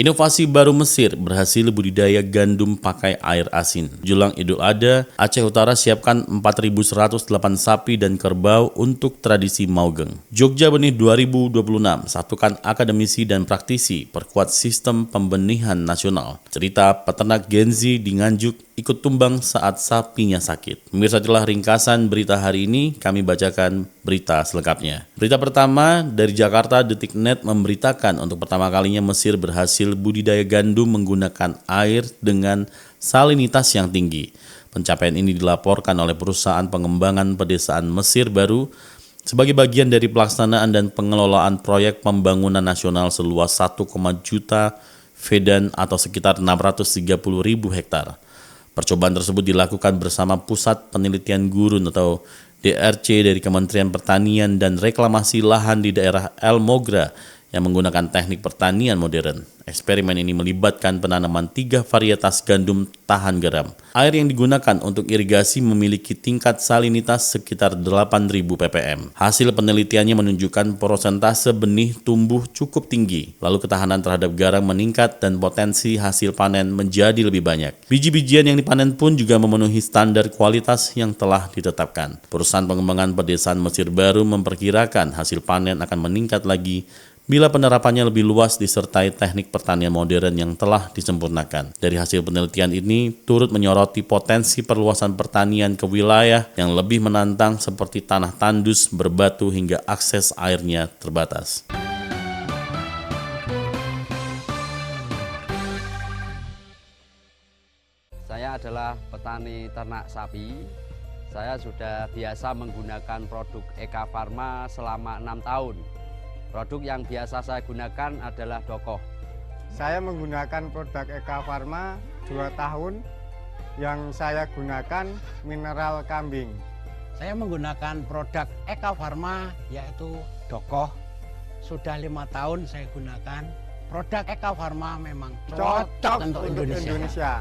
Inovasi baru Mesir berhasil budidaya gandum pakai air asin. Jelang Idul Adha, Aceh Utara siapkan 4.108 sapi dan kerbau untuk tradisi Maugeng. Jogja Benih 2026, satukan akademisi dan praktisi, perkuat sistem pembenihan nasional. Cerita peternak Gen Z di Nganjuk ikut tumbang saat sapinya sakit. Pemirsa, itulah ringkasan berita hari ini, kami bacakan berita selengkapnya. Berita pertama dari Jakarta, Detiknet memberitakan untuk pertama kalinya Mesir berhasil budidaya gandum menggunakan air dengan salinitas yang tinggi. Pencapaian ini dilaporkan oleh perusahaan pengembangan pedesaan Mesir Baru sebagai bagian dari pelaksanaan dan pengelolaan proyek pembangunan nasional seluas 1, juta fedan atau sekitar 630.000 hektar. Percobaan tersebut dilakukan bersama Pusat Penelitian Gurun atau DRC dari Kementerian Pertanian dan Reklamasi Lahan di daerah El Mogra yang menggunakan teknik pertanian modern. Eksperimen ini melibatkan penanaman 3 varietas gandum tahan garam. Air yang digunakan untuk irigasi memiliki tingkat salinitas sekitar 8.000 ppm. Hasil penelitiannya menunjukkan persentase benih tumbuh cukup tinggi, lalu ketahanan terhadap garam meningkat dan potensi hasil panen menjadi lebih banyak. Biji-bijian yang dipanen pun juga memenuhi standar kualitas yang telah ditetapkan. Perusahaan pengembangan pedesaan Mesir Baru memperkirakan hasil panen akan meningkat lagi bila penerapannya lebih luas disertai teknik pertanian modern yang telah disempurnakan. Dari hasil penelitian ini turut menyoroti potensi perluasan pertanian ke wilayah yang lebih menantang seperti tanah tandus, berbatu hingga akses airnya terbatas. Saya adalah petani ternak sapi. Saya sudah biasa menggunakan produk Eka Farma selama 6 tahun. Produk yang biasa saya gunakan adalah Dokoh. Saya menggunakan produk Eka Farma 2 tahun. Yang saya gunakan mineral kambing. Saya menggunakan produk Eka Farma yaitu Dokoh. Sudah 5 tahun saya gunakan. Produk Eka Farma memang cocok untuk Indonesia.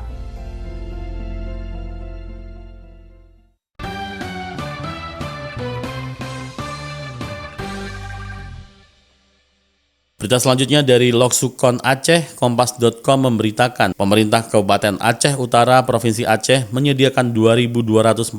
Berita selanjutnya dari Loksukon Aceh, Kompas.com memberitakan pemerintah Kabupaten Aceh Utara, Provinsi Aceh menyediakan 2.249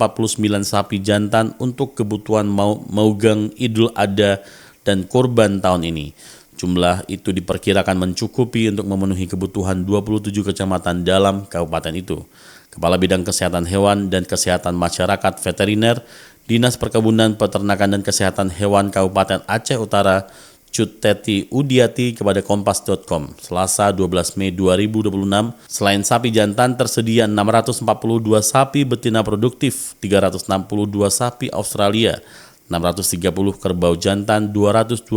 sapi jantan untuk kebutuhan Maugeng, Idul Adha, dan Kurban tahun ini. Jumlah itu diperkirakan mencukupi untuk memenuhi kebutuhan 27 kecamatan dalam kabupaten itu. Kepala Bidang Kesehatan Hewan dan Kesehatan Masyarakat Veteriner, Dinas Perkebunan, Peternakan, dan Kesehatan Hewan Kabupaten Aceh Utara, Cut Teti Udiati kepada Kompas.com, Selasa 12 Mei 2026, selain sapi jantan tersedia 642 sapi betina produktif, 362 sapi Australia, 630 kerbau jantan, 225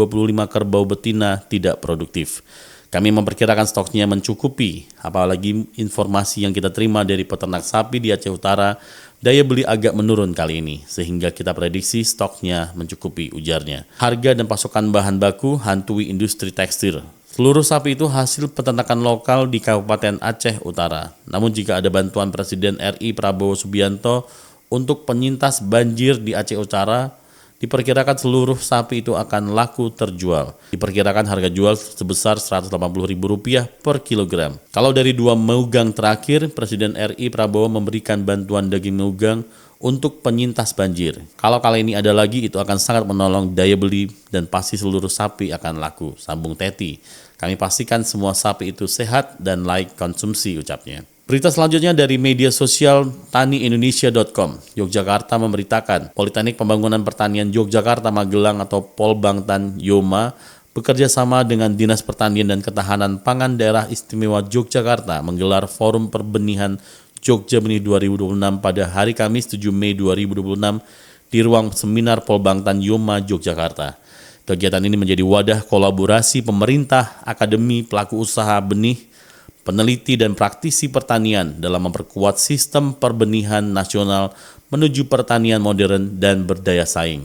kerbau betina tidak produktif. Kami memperkirakan stoknya mencukupi, apalagi informasi yang kita terima dari peternak sapi di Aceh Utara, daya beli agak menurun kali ini, sehingga kita prediksi stoknya mencukupi, ujarnya. Harga dan pasokan bahan baku hantui industri tekstil. Seluruh sapi itu hasil peternakan lokal di Kabupaten Aceh Utara. Namun jika ada bantuan Presiden RI Prabowo Subianto untuk penyintas banjir di Aceh Utara, diperkirakan seluruh sapi itu akan laku terjual. Diperkirakan harga jual sebesar Rp180.000 per kilogram. Kalau dari 2 Maugeng terakhir, Presiden RI Prabowo memberikan bantuan daging Maugeng untuk penyintas banjir. Kalau kali ini ada lagi, itu akan sangat menolong daya beli dan pasti seluruh sapi akan laku, sambung Teti. Kami pastikan semua sapi itu sehat dan layak konsumsi, ucapnya. Berita selanjutnya dari media sosial taniindonesia.com. Yogyakarta memberitakan Politeknik Pembangunan Pertanian Yogyakarta Magelang atau Polbangtan Yoma bekerja sama dengan Dinas Pertanian dan Ketahanan Pangan Daerah Istimewa Yogyakarta menggelar Forum Perbenihan Jogja Benih 2026 pada hari Kamis 7 Mei 2026 di ruang seminar Polbangtan Yoma Yogyakarta. Kegiatan ini menjadi wadah kolaborasi pemerintah, akademi, pelaku usaha benih, peneliti dan praktisi pertanian dalam memperkuat sistem perbenihan nasional menuju pertanian modern dan berdaya saing.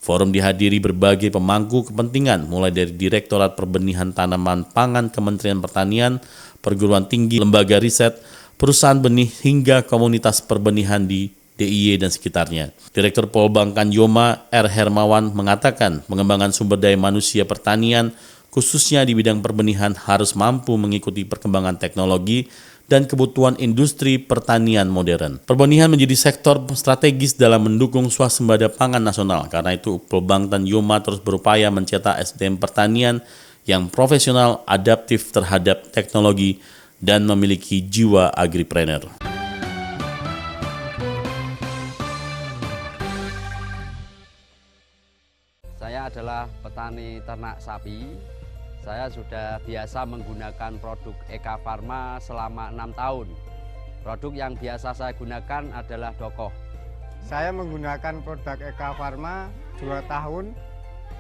Forum dihadiri berbagai pemangku kepentingan, mulai dari Direktorat Perbenihan Tanaman Pangan Kementerian Pertanian, perguruan tinggi, lembaga riset, perusahaan benih, hingga komunitas perbenihan di DIY dan sekitarnya. Direktur Polbangtan Yoma R. Hermawan mengatakan pengembangan sumber daya manusia pertanian khususnya di bidang perbenihan harus mampu mengikuti perkembangan teknologi dan kebutuhan industri pertanian modern. Perbenihan menjadi sektor strategis dalam mendukung swasembada pangan nasional. Karena itu, Pelbangtan Yoma terus berupaya mencetak SDM pertanian yang profesional, adaptif terhadap teknologi, dan memiliki jiwa agripreneur. Saya adalah petani ternak sapi. Saya sudah biasa menggunakan produk Eka Farma selama 6 tahun. Produk yang biasa saya gunakan adalah Dokoh. Saya menggunakan produk Eka Farma 2 tahun.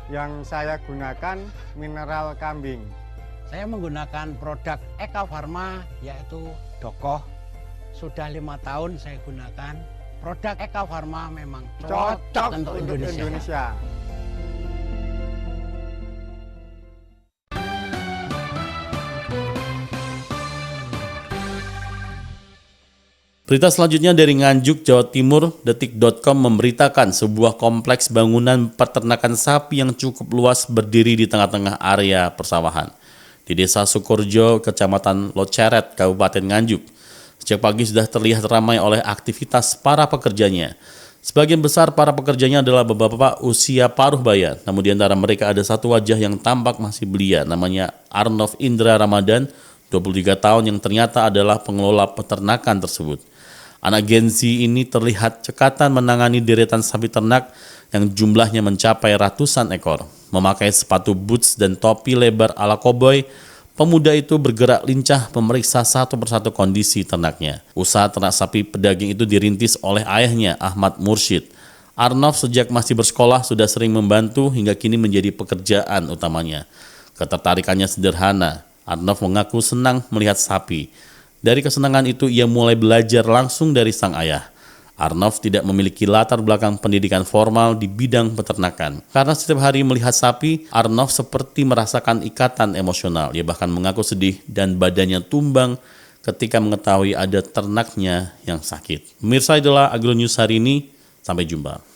Yang saya gunakan mineral kambing. Saya menggunakan produk Eka Farma yaitu Dokoh. Sudah 5 tahun saya gunakan. Produk Eka Farma memang cocok untuk Indonesia. Berita selanjutnya dari Nganjuk, Jawa Timur, Detik.com memberitakan sebuah kompleks bangunan peternakan sapi yang cukup luas berdiri di tengah-tengah area persawahan di Desa Sukorjo, Kecamatan Loceret, Kabupaten Nganjuk. Sejak pagi sudah terlihat ramai oleh aktivitas para pekerjanya. Sebagian besar para pekerjanya adalah bapak-bapak usia paruh baya, namun di antara mereka ada satu wajah yang tampak masih belia, namanya Arnov Indra Ramadan, 23 tahun, yang ternyata adalah pengelola peternakan tersebut. Anak Gen Z ini terlihat cekatan menangani deretan sapi ternak yang jumlahnya mencapai ratusan ekor. Memakai sepatu boots dan topi lebar ala koboi, pemuda itu bergerak lincah memeriksa satu persatu kondisi ternaknya. Usaha ternak sapi pedaging itu dirintis oleh ayahnya, Ahmad Mursyid. Arnov sejak masih bersekolah sudah sering membantu hingga kini menjadi pekerjaan utamanya. Ketertarikannya sederhana. Arnov mengaku senang melihat sapi. Dari kesenangan itu ia mulai belajar langsung dari sang ayah. Arnov tidak memiliki latar belakang pendidikan formal di bidang peternakan. Karena setiap hari melihat sapi, Arnov seperti merasakan ikatan emosional. Ia bahkan mengaku sedih dan badannya tumbang ketika mengetahui ada ternaknya yang sakit. Pemirsa, itulah Agro News hari ini. Sampai jumpa.